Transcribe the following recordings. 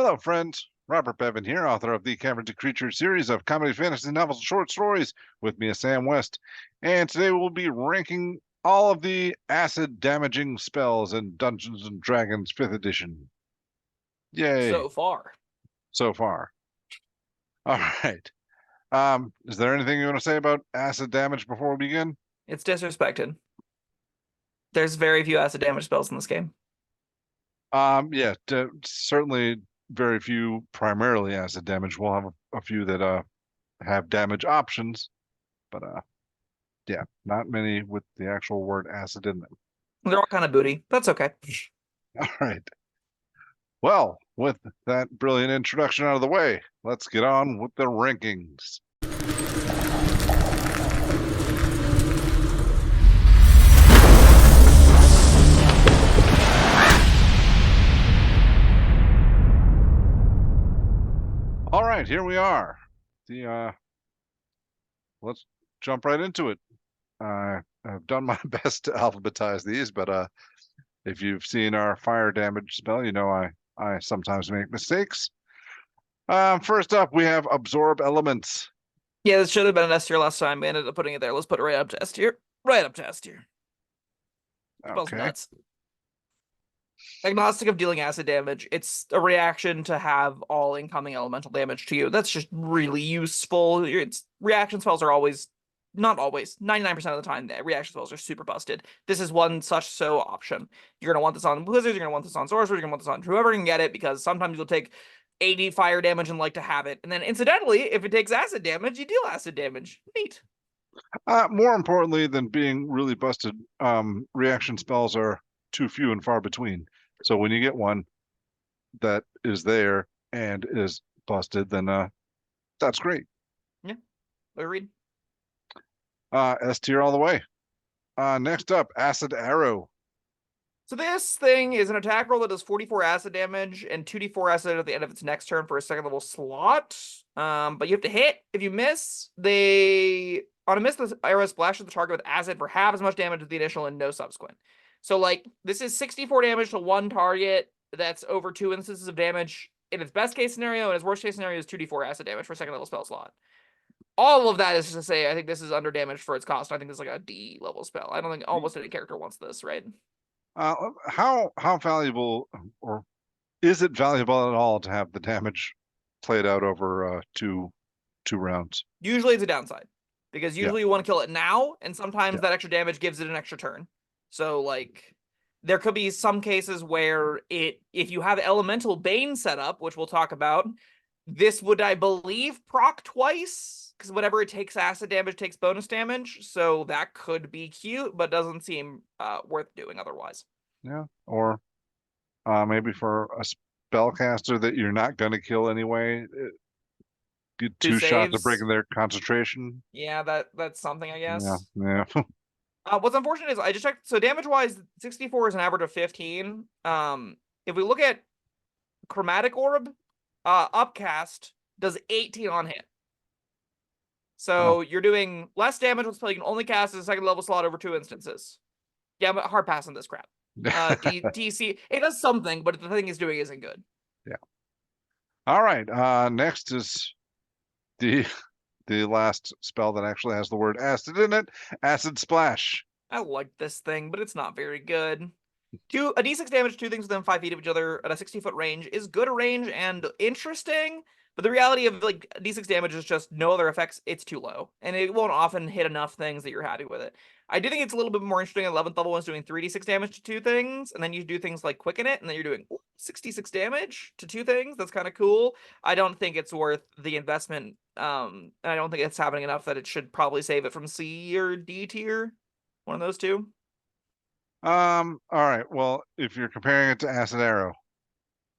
Hello, friends. Robert Bevan here, author of the Caverns Creatures series of comedy, fantasy novels, and short stories. With me is Sam West, and today we'll be ranking all of the acid-damaging spells in Dungeons and Dragons 5th edition. Yay! So far. So far. All right. Is there anything you want to say about acid damage before we begin? It's disrespected. There's very few acid damage spells in this game. Yeah, certainly very few primarily acid damage. We'll have a few that have damage options, but yeah, not many with the actual word acid in them. They're all kind of booty. That's okay. All right. Well, with that brilliant introduction out of the way, let's get on with the rankings. All right, here we are. Let's jump right into it. I've done my best to alphabetize these, but if you've seen our fire damage spell, you know I sometimes make mistakes. First up, we have absorb elements. Yeah, this should have been an S tier last time. We ended up putting it there. Let's put it right up to S tier. Right up to S tier. Spell's Okay. nuts. Agnostic of dealing acid damage. It's a reaction to have all incoming elemental damage to you. That's just really useful. Reaction spells are always, not always, 99% of the time, the reaction spells are super busted. This is one such so option. You're going to want this on Blizzards, you're going to want this on Sorcerers, you're going to want this on whoever can get it, because sometimes you'll take 80 fire damage and like to have it. And then incidentally, if it takes acid damage, you deal acid damage. Neat. More importantly than being really busted, reaction spells are too few and far between. So when you get one that is there and is busted, then that's great. Yeah. Agreed. S tier all the way. Next up, Acid Arrow. So this thing is an attack roll that does 44 acid damage and 2d4 acid at the end of its next turn for a second level slot. But you have to hit. If you miss, on a miss, the arrow splashes the target with acid for half as much damage as the initial and no subsequent. So like this is 64 damage to one target. That's over 2 instances of damage in its best case scenario, and its worst case scenario is 2d4 acid damage for a second level spell slot. All of that is to say, I think this is under damaged for its cost. I think this is like a D level spell. I don't think almost any character wants this, right? How valuable, or is it valuable at all to have the damage played out over two rounds? Usually it's a downside, because usually you want to kill it now, and sometimes Yeah. that extra damage gives it an extra turn. So like there could be some cases where if you have Elemental Bane set up, which we'll talk about, this would, I believe, proc twice, because whenever it takes acid damage, takes bonus damage. So that could be cute, but doesn't seem worth doing otherwise. Yeah, or maybe for a spellcaster that you're not going to kill anyway, get 2 shots of breaking their concentration. Yeah, that's something, I guess. Yeah. What's unfortunate is I just checked. So damage-wise, 64 is an average of 15. If we look at Chromatic Orb, Upcast does 18 on hit. So you're doing less damage with spell you can only cast as a second level slot over 2 instances. Yeah, I'm hard passing this crap. DC, it does something, but the thing it's doing isn't good. Yeah. All right. Next is the last spell that actually has the word acid in it, Acid Splash. I like this thing, but it's not very good. A d6 damage, 2 things within 5 feet of each other at a 60-foot range is good range and interesting, but the reality of like d6 damage is just no other effects. It's too low, and it won't often hit enough things that you're happy with it. I do think it's a little bit more interesting at 11th level when it's doing 3d6 damage to 2 things, and then you do things like quicken it, and then you're doing 66 damage to 2 things. That's kind of cool. I don't think it's worth the investment, and I don't think it's happening enough that it should probably save it from C or D tier. One of those two. All right. Well, if you're comparing it to Acid Arrow,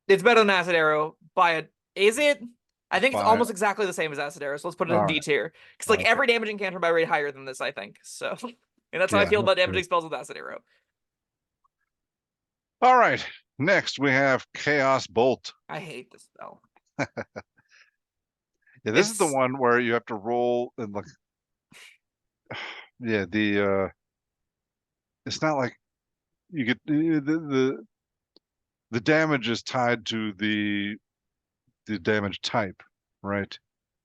it's better than Acid Arrow by a. Is it? I think it's almost exactly the same as Acid Arrow. So let's put it in D tier, because like every damaging cantrip by rate higher than this, I think. So, and that's how I feel about damaging spells with Acid Arrow. All right. Next we have Chaos Bolt. I hate this spell. Yeah, this is the one where you have to roll and like. Yeah, it's not like you get the damage is tied to the the damage type, right?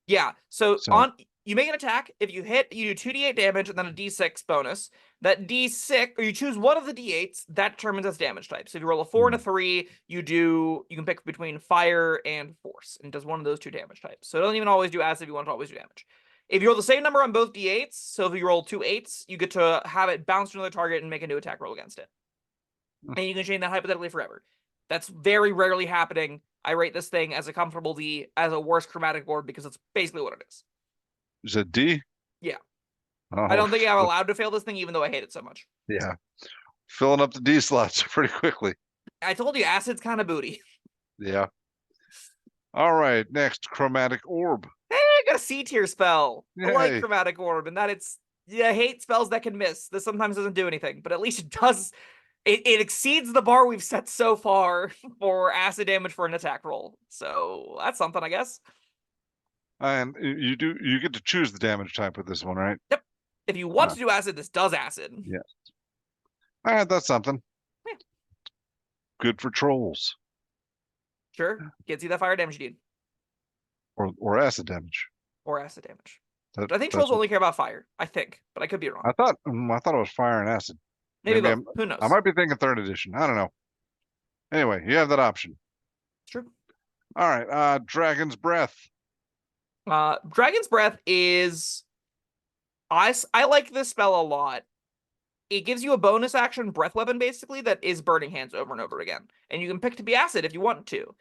Yeah. So So you make an attack. If you hit, you do 2d8 damage and then a d6 bonus. That d6, or you choose one of the d8s, that determines its damage type. So if you roll a 4 and a 3, you can pick between fire and force, and it does one of those two damage types. So it doesn't even always do acid if you want to always do damage. If you roll the same number on both d8s, so if you roll 2 8s, you get to have it bounce to another target and make a new attack roll against it. And you can change that hypothetically forever. That's very rarely happening. I rate this thing as a comfortable D, as a worse chromatic board, because it's basically what it is. is it D? Yeah. Oh, I don't think I'm allowed to fail this thing, even though I hate it so much. yeah. Filling up the D slots pretty quickly. I told you, acid's kind of booty. Yeah. All right, next, Chromatic Orb. Hey, I got a C tier spell. I like Yay. Chromatic Orb, and that I hate spells that can miss. This sometimes doesn't do anything, but at least it does. It exceeds the bar we've set so far for acid damage for an attack roll. So that's something, I guess. And you get to choose the damage type with this one, right? Yep. If you want to do acid, this does acid. Yeah. All right, that's something. Yeah. Good for trolls. Sure. Gets you that fire damage, dude. Or acid damage. Or acid damage. That, But I think trolls only care about fire. I think, but I could be wrong. I thought it was fire and acid. Maybe both. Who knows? I might be thinking third edition. I don't know. Anyway, you have that option. It's true. All right, Dragon's Breath. Dragon's Breath is... I like this spell a lot. It gives you a bonus action breath weapon, basically, that is Burning Hands over and over again. And you can pick to be acid if you want to.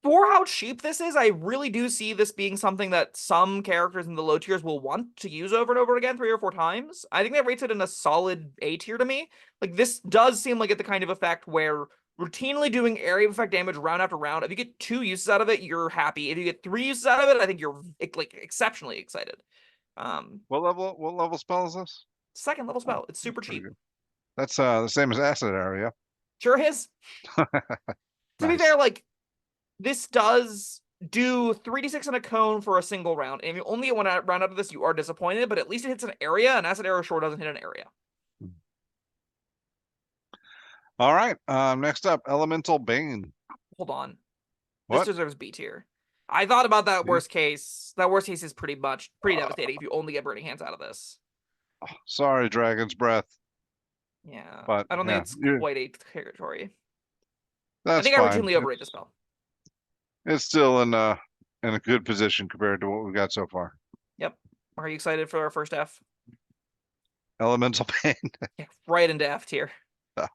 For how cheap this is, I really do see this being something that some characters in the low tiers will want to use over and over again 3 or 4 times. I think that rates it in a solid A tier to me. Like, this does seem like it's the kind of effect where routinely doing area of effect damage round after round, if you get 2 uses out of it, you're happy. If you get 3 uses out of it, I think you're like exceptionally excited. What level spell is this? 2nd level spell. It's super cheap. That's the same as Acid Area. Sure is. To be fair, like, this does do 3d6 in a cone for a single round. And if you only get 1 round out of this, you are disappointed, but at least it hits an area, and Acid Arrow sure doesn't hit an area. All right, next up, Elemental Bane. Hold on. What? This deserves B tier. I thought about that worst case. That worst case is pretty devastating if you only get Burning Hands out of this. Oh, sorry, Dragon's Breath. Yeah, but I don't think it's quite a territory. That's I think fine. I routinely overrate the spell. It's still in a good position compared to what we've got so far. Yep. Are you excited for our first F? Elemental Bane. Yeah, right into F tier. Oh.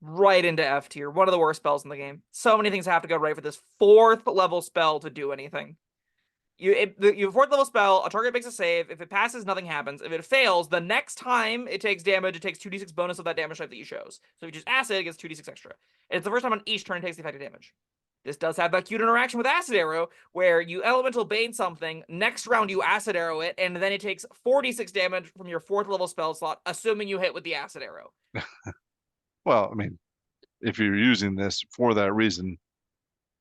Right into F tier. One of the worst spells in the game. So many things have to go right for this 4th level spell to do anything. You have 4th level spell, a target makes a save. If it passes, nothing happens. If it fails, the next time it takes damage, it takes 2d6 bonus of that damage type that you chose. So if you choose acid, it gets 2d6 extra. And it's the first time on each turn it takes the effective damage. This does have that cute interaction with Acid Arrow, where you Elemental Bane something, next round you Acid Arrow it, and then it takes 4d6 damage from your 4th level spell slot, assuming you hit with the Acid Arrow. Well, I mean, if you're using this for that reason,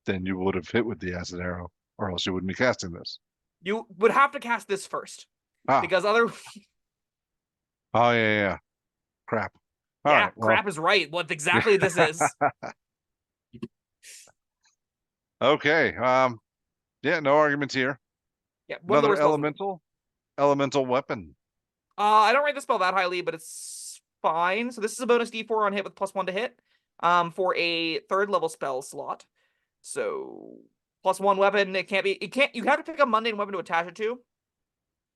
then you would have hit with the Acid Arrow, or else you wouldn't be casting this. You would have to cast this first. Because other... Oh, yeah. Crap. All right, crap is right. What exactly this is. Okay. Yeah, no arguments here. Yeah, another elemental weapon. I don't rate the spell that highly, but it's fine. So this is a bonus D4 on hit with +1 to hit. For a 3rd level spell slot. So +1 weapon. You have to pick a mundane weapon to attach it to.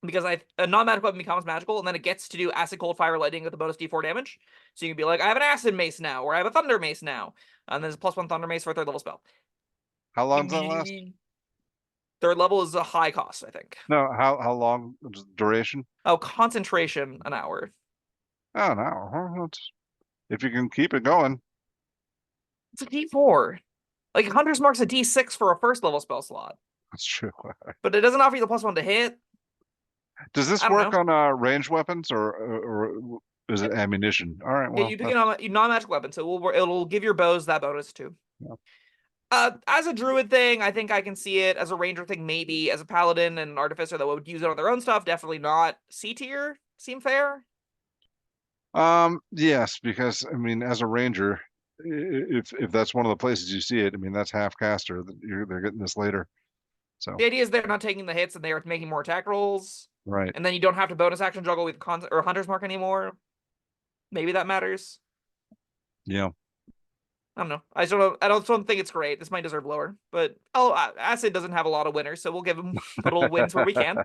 Because a non-magic weapon becomes magical, and then it gets to do acid, cold, fire, lightning with a bonus D4 damage. So you can be like, I have an acid mace now, or I have a thunder mace now. And there's a +1 thunder mace for a 3rd level spell. How long does that last? 3rd level is a high cost, I think. No, how long duration? Oh, concentration, an hour. Oh, an hour. If you can keep it going. It's a D4. Like, Hunter's Mark's a D6 for a 1st level spell slot. That's true. But it doesn't offer you the +1 to hit. Does this work on ranged weapons, or is it ammunition? All right, well. Yeah, you pick a non-magic weapon, so it'll give your bows that bonus too. Yeah. As a druid thing, I think I can see it. As a ranger thing, maybe. As a paladin and an artificer that would use it on their own stuff, definitely not. C tier? Seem fair? Yes, because, I mean, as a ranger, if that's one of the places you see it, I mean that's half caster. They're getting this later. So The idea is they're not taking the hits and they are making more attack rolls. right. And then you don't have to bonus action juggle with or Hunter's Mark anymore. Maybe that matters. Yeah. I don't know. I don't think it's great. This might deserve lower, but Acid doesn't have a lot of winners, so we'll give him little wins where we can.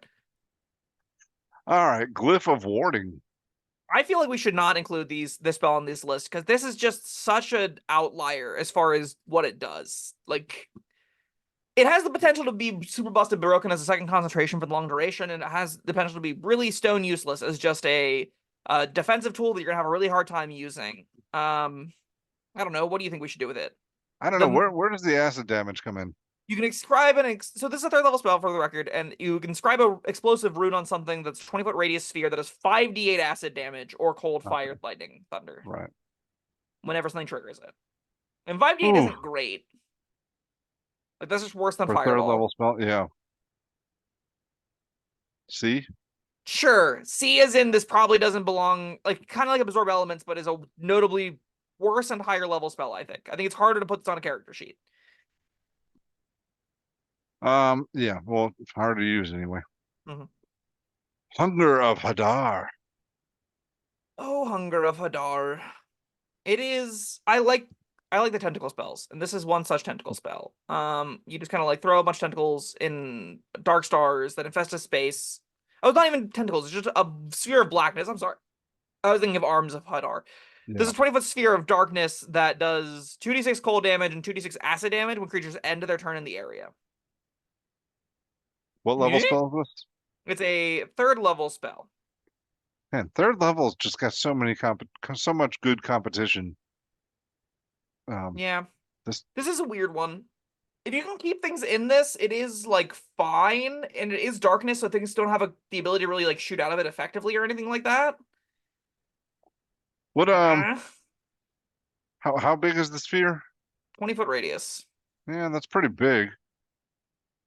All right. Glyph of Warding. I feel like we should not include this spell on this list because this is just such an outlier as far as what it does. Like, it has the potential to be super busted broken as a second concentration for the long duration, and it has the potential to be really stone useless as just a defensive tool that you're gonna have a really hard time using. I don't know. What do you think we should do with it? I don't know where does the acid damage come in? You can inscribe so this is a third level spell for the record, and you can inscribe a explosive rune on something that's 20-foot radius sphere that has 5d8 acid damage or cold, fire, lightning, thunder. Right. Whenever something triggers it. And 5d8 Ooh, isn't great. Like, that's just worse than for third Fireball. level spell, yeah. See? Sure. C as in this probably doesn't belong, like, kind of like Absorb Elements, but is a notably worse and higher level spell, I think. I think it's harder to put this on a character sheet. Yeah, well, it's hard to use anyway. Mhm. Hunger of Hadar. Oh, Hunger of Hadar. It is. I like the tentacle spells, and this is one such tentacle spell. You just kind of like throw a bunch of tentacles in dark stars that infest a space. Oh, it's not even tentacles, it's just a sphere of blackness. I'm sorry. I was thinking of Arms of Hadar. Yeah. There's a 20-foot sphere of darkness that does 2d6 cold damage and 2d6 acid damage when creatures end their turn in the area. What level spell is this? It's a third level spell. Man, third level's just got so much good competition. Yeah. This is a weird one. If you can keep things in this, it is like fine, and it is darkness, so things don't have the ability to really like shoot out of it effectively or anything like that. what how big is the sphere? 20-foot radius. Yeah, that's pretty big.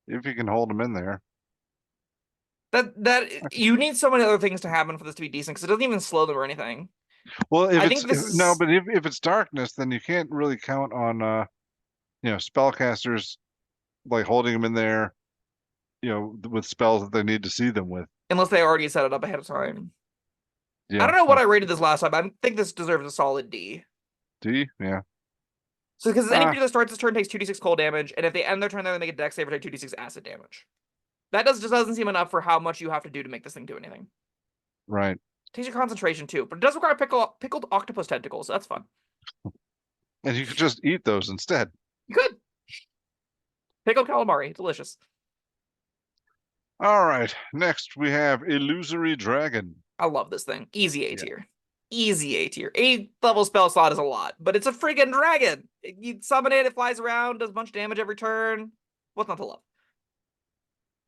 If you can hold them in there. That you need so many other things to happen for this to be decent, because it doesn't even slow them or anything. Well, I think this is no, but if it's darkness, then you can't really count on spellcasters like holding them in there, with spells that they need to see them with. unless they already set it up ahead of time. Yeah. I don't know what I rated this last time. I think this deserves a solid D. D? Yeah. So because any creature that starts this turn takes 2d6 cold damage, and if they end their turn, they make a dex save or take 2d6 acid damage. That just doesn't seem enough for how much you have to do to make this thing do anything. Right. It takes your concentration too, but it does require pickled octopus tentacles. So that's fun. And you could just eat those instead. You could. Pickled calamari, delicious. All right. Next we have Illusory Dragon. I love this thing. Easy A tier. Easy A tier. 8th level spell slot is a lot, but it's a friggin' dragon. You summon it, it flies around, does a bunch of damage every turn. What's not to love?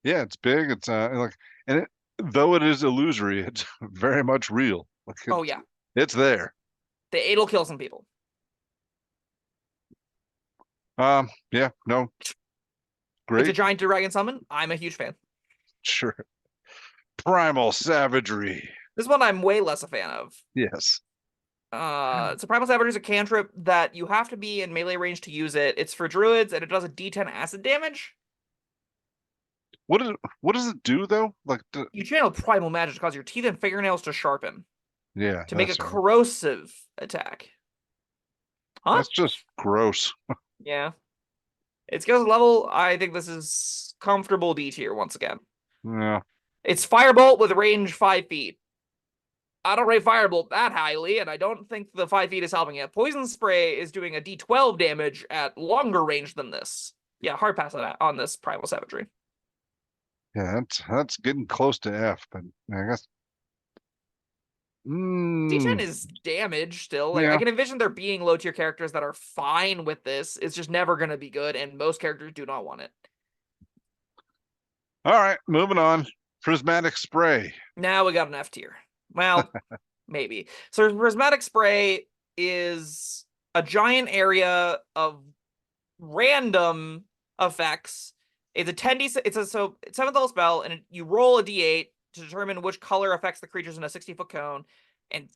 Yeah, it's big. It's though it is illusory, it's very much real. Oh yeah, it's there. the 8 will kill some people. Yeah, no, great. It's a giant dragon summon. I'm a huge fan. Sure. Primal Savagery. This one I'm way less a fan of. Yes. So Primal Savagery is a cantrip that you have to be in melee range to use it. It's for druids, and it does a D10 acid damage. What does it do though? Like you channel primal magic to cause your teeth and fingernails to sharpen. Yeah. To make a corrosive attack. Huh? That's just gross. Yeah. It scales level. I think this is comfortable D tier once again. Yeah. It's Firebolt with range 5 feet. I don't rate Firebolt that highly, and I don't think the 5 feet is helping it. Poison Spray is doing a D12 damage at longer range than this. Yeah, hard pass on this Primal Savagery. Yeah, that's getting close to F, but I guess D10 is damage still. Like, yeah. I can envision there being low tier characters that are fine with this. It's just never going to be good, and most characters do not want it. All right, moving on. Prismatic Spray. Now we got an F tier. Well, maybe. So Prismatic Spray is a giant area of random effects. It's a 10d. It's 7th level spell, and you roll a d8 to determine which color affects the creatures in a 60-foot cone. And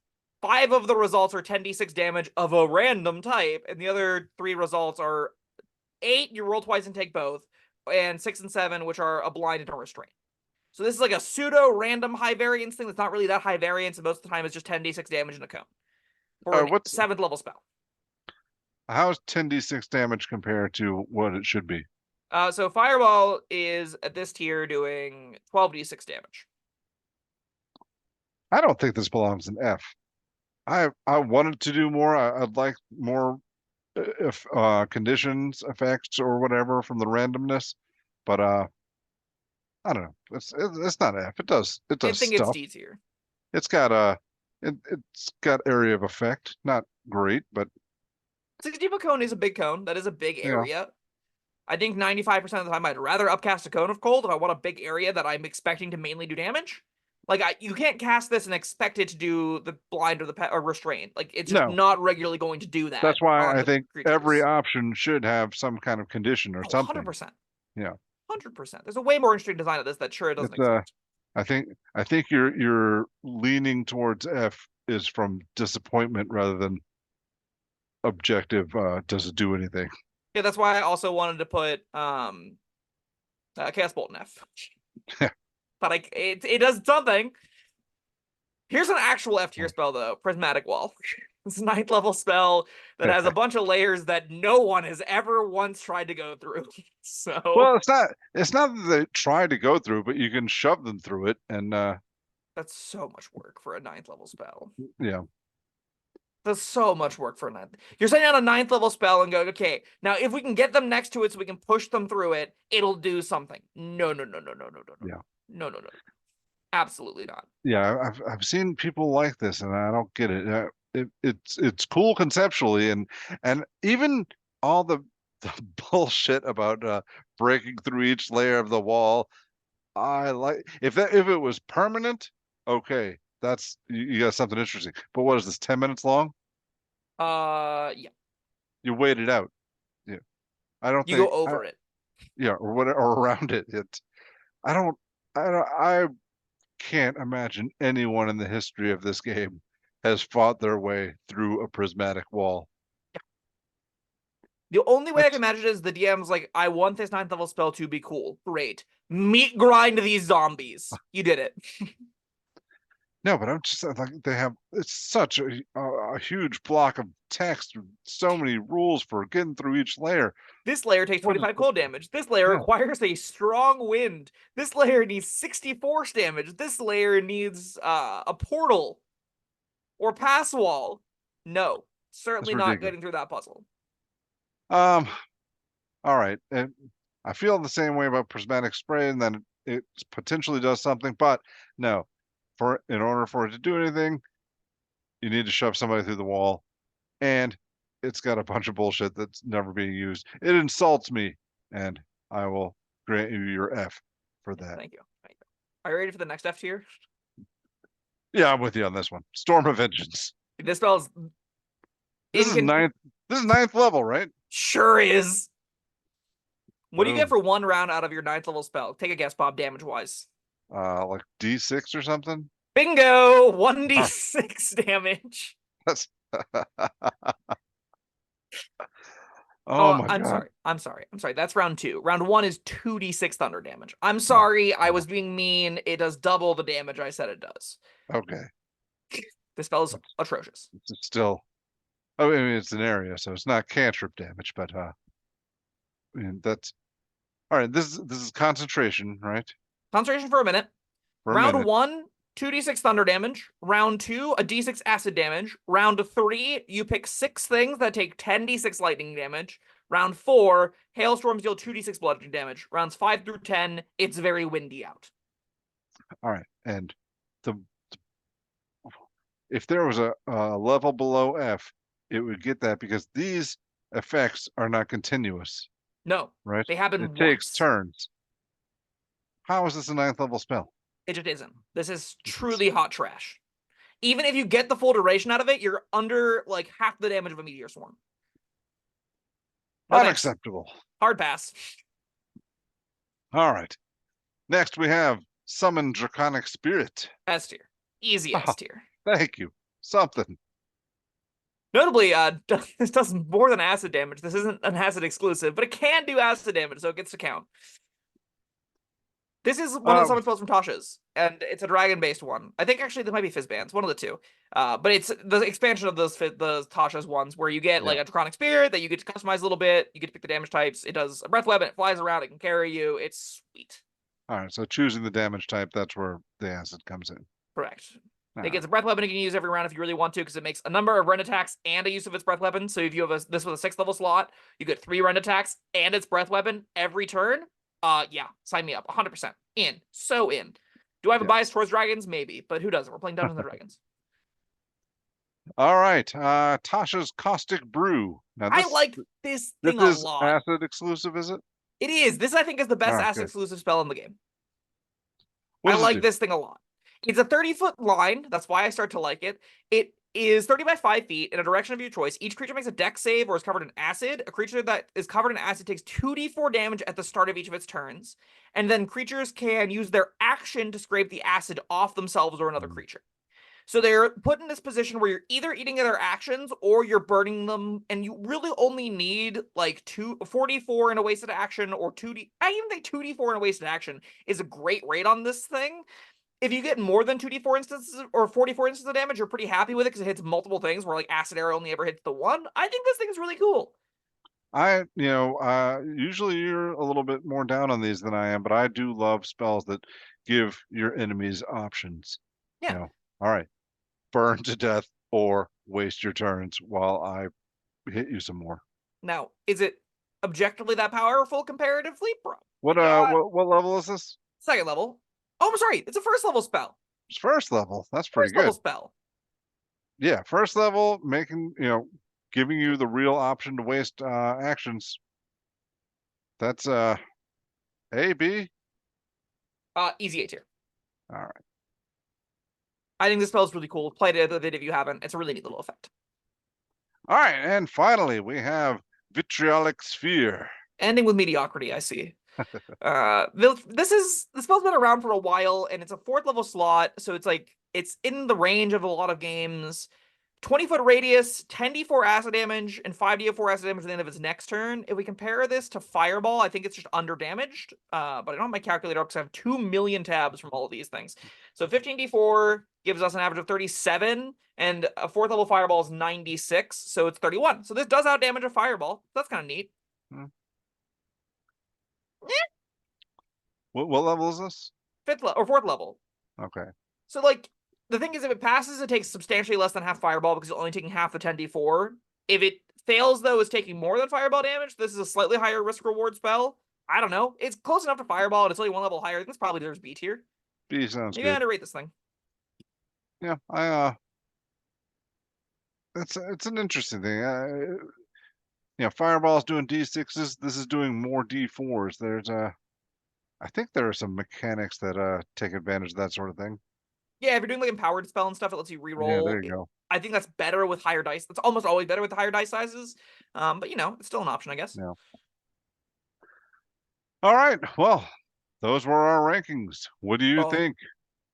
5 of the results are 10d6 damage of a random type, and the other 3 results are 8, you roll twice and take both, and 6 and 7, which are a blind and a restraint. So this is like a pseudo random high variance thing that's not really that high variance, and most of the time it's just 10d6 damage in a cone for a What's 7th level spell. how's 10d6 damage compared to what it should be? So Fireball is at this tier doing 12d6 damage. I don't think this belongs in F. I wanted to do more. I'd like more if conditions effects or whatever from the randomness, but I don't know. It's not F. It does I think it's stuff. D tier. It's got it's got area of effect. Not great, but 60-foot cone is a big cone. That is a big yeah. area. I think 95% of the time I'd rather upcast a cone of cold if I want a big area that I'm expecting to mainly do damage. Like you can't cast this and expect it to do the blind or the or restraint. Like it's just No. not regularly going to do that. That's why on I the think creatures. every option should have some kind of condition or something. 100%. Yeah. 100%. There's a way more interesting design of this that sure it doesn't It's exist. I think you're leaning towards F is from disappointment rather than objective. Does it do anything? Yeah, that's why I also wanted to put Chaos Bolt in F. But it does something. Here's an actual F tier spell though, Prismatic Wall. It's a 9th level spell that has a bunch of layers that no one has ever once tried to go through. So Well, it's not that they try to go through, but you can shove them through it, and that's so much work for a 9th level spell. yeah. That's so much work for a 9th. You're sending out a 9th level spell and going, okay, now if we can get them next to it so we can push them through it, it'll do something. No. Yeah. No. Absolutely not. Yeah, I've seen people like this, and I don't get it. It's cool conceptually, and even all the bullshit about breaking through each layer of the wall. I like if it was permanent, okay, that's you got something interesting. But what is this, 10 minutes long? Yeah. You wait it out. Yeah, I don't You think go over it. yeah, or whatever, or around it. I don't I can't imagine anyone in the history of this game has fought their way through a prismatic wall. The only way I That's, can imagine is the DM's like, I want this 9th level spell to be cool. Great. Meat grind these zombies. You did it. no, but I'm just like they have. It's such a huge block of text, so many rules for getting through each layer. This layer takes What is 25 cold damage. This layer Yeah. requires a strong wind. This layer needs 60 force damage. This layer needs a portal or pass wall. No, certainly not ridiculous. getting through that puzzle. All right. And I feel the same way about prismatic spray, and then it potentially does something, but no. In order for it to do anything, you need to shove somebody through the wall, and it's got a bunch of bullshit that's never being used. It insults me, and I will grant you your F for that. Thank you. Are you ready for the next F tier? Yeah, I'm with you on this one. Storm of Vengeance. This spell's This is ninth level, right? Sure is. What do you Boom. get for 1 round out of your 9th level spell? Take a guess, Bob, damage wise. Like D6 or something. Bingo! 1d6 damage. That's oh my I'm god. sorry. That's round 2. Round 1 is 2d6 thunder damage. I'm sorry. I was being mean. It does double the damage I said it does. Okay. This spell is atrocious. It's still. I mean, it's an area, so it's not cantrip damage, but I mean, that's all right. This is concentration, right? Concentration for a minute. For a Round minute. 1, 2d6 thunder damage. Round 2, a d6 acid damage. Round 3, you pick 6 things that take 10d6 lightning damage. Round 4, hailstorms deal 2d6 bludgeoning damage. Rounds 5 through 10, it's very windy out. All right, and if there was a level below F, it would get that because these effects are not continuous. No, right? They happen It once. takes turns. How is this a 9th level spell? It just isn't. This is truly hot trash. Even if you get the full duration out of it, you're under like half the damage of a meteor swarm. No Unacceptable. thanks. Hard pass. All right. Next we have Summon Draconic Spirit. S tier. Easy S tier. Thank you. something. Notably, this does more than acid damage. This isn't an acid exclusive, but it can do acid damage, so it gets to count. This is one of the summon spells from Tasha's, and it's a dragon-based one. I think actually there might be Fizzbands, one of the two. But it's the expansion of the Tasha's ones where you get like a Draconic Spirit that you get to customize a little bit. You get to pick the damage types. It does a breath weapon. It flies around. It can carry you. It's sweet. All right, so choosing the damage type, that's where the acid comes in. Correct. All It gets a breath weapon you can use every round if you really want to, because it makes a number of rend attacks and a use of its breath weapon. So if you have this with a 6th level slot, you get 3 rend attacks and its breath weapon every turn. Yeah, sign me up. 100%. In. So in. Do I have a bias towards dragons? Maybe, but who doesn't? We're playing Dungeons and Dragons. All right, Tasha's Caustic Brew. Now I like this thing this a is lot. acid exclusive, is it? It is. This, I think, is the best acid exclusive spell in the game. I like this thing a lot. It's a 30-foot line. That's why I start to like it. It is 30 by 5 feet in a direction of your choice. Each creature makes a dex save or is covered in acid. A creature that is covered in acid takes 2d4 damage at the start of each of its turns. And then creatures can use their action to scrape the acid off themselves or another creature. So they're put in this position where you're either eating their actions or you're burning them, and you really only need like 44 in a wasted action or 2d. I even think 2d4 in a wasted action is a great rate on this thing. If you get more than 2d4 instances or 44 instances of damage, you're pretty happy with it because it hits multiple things where like acid arrow only ever hits the one. I think this thing is really cool. Usually you're a little bit more down on these than I am, but I do love spells that give your enemies options. Yeah. All right, burn to death or waste your turns while I hit you some more. Now, is it objectively that powerful comparatively? Bro. What level is this? 2nd level. Oh, I'm sorry. It's a 1st level spell. It's 1st level. That's pretty 1st good. level spell. Yeah, 1st level, giving you the real option to waste actions. That's A, B? Easy A tier. All right. I think this spell is really cool. Play it a bit if you haven't. It's a really neat little effect. All right, and finally we have Vitriolic Sphere. Ending with mediocrity, I see. The spell's been around for a while, and it's a 4th level slot, so it's in the range of a lot of games. 20-foot radius, 10d4 acid damage, and 5d4 acid damage at the end of its next turn. If we compare this to Fireball, I think it's just under-damaged, but I don't have my calculator because I have 2 million tabs from all of these things. So 15d4 gives us an average of 37, and a 4th level Fireball is 96, so it's 31. So this does outdamage a Fireball. That's kind of neat. What level is this? 5th level or 4th level. Okay. So like the thing is, if it passes, it takes substantially less than half Fireball because it's only taking half the 10d4. If it fails, though, it's taking more than Fireball damage. This is a slightly higher risk reward spell. I don't know. It's close enough to Fireball, and it's only 1 level higher. This probably deserves B tier. B sounds good. You gotta rate this thing. Yeah, it's an interesting thing. Fireball's doing D6s. This is doing more D4s. I think there are some mechanics that take advantage of that sort of thing. Yeah, if you're doing like empowered spell and stuff, it lets you reroll. Yeah, there you go. I think that's better with higher dice. That's almost always better with the higher dice sizes. But it's still an option, I guess. Yeah. All right. Well, those were our rankings. What do you think?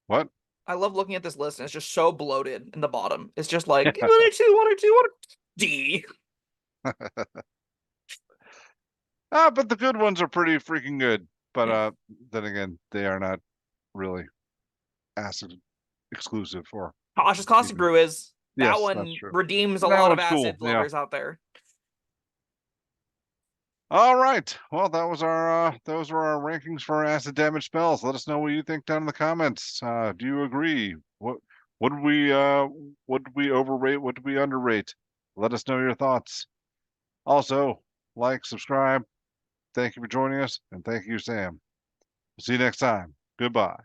What? I love looking at this list, and it's just so bloated in the bottom. It's just like 1 or 2, D. But the good ones are pretty freaking good. But then again, they are not really acid exclusive for Tasha's Caustic Brew is. That one redeems a lot of acid lovers out there. All right. Well, those were our rankings for acid damage spells. Let us know what you think down in the comments. Do you agree? What did we overrate? What did we underrate? Let us know your thoughts. Also, like, subscribe. Thank you for joining us, and thank you, Sam. See you next time. Goodbye.